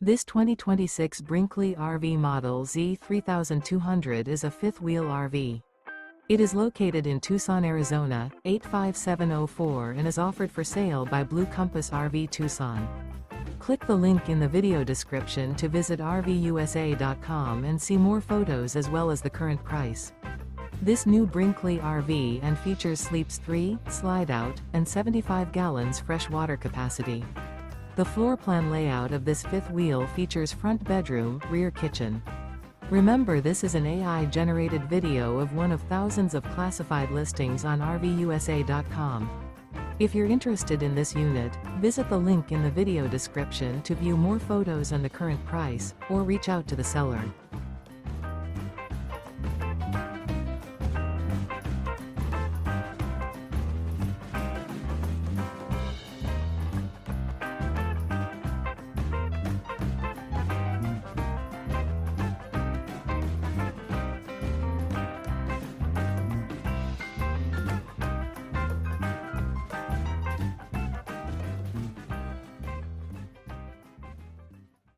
This 2026 Brinkley RV Model Z 3200 is a fifth-wheel RV. It is located in Tucson, Arizona, 85704 and is offered for sale by Blue Compass RV Tucson. Click the link in the video description to visit RVUSA.com and see more photos as well as the current price. This new Brinkley RV and features sleeps 3, Slideout, and 75 gallons fresh water capacity. The floor plan layout of this fifth wheel features front bedroom, rear kitchen. Remember, this is an AI-generated video of one of thousands of classified listings on RVUSA.com. If you're interested in this unit, visit the link in the video description to view more photos and the current price, or reach out to the seller.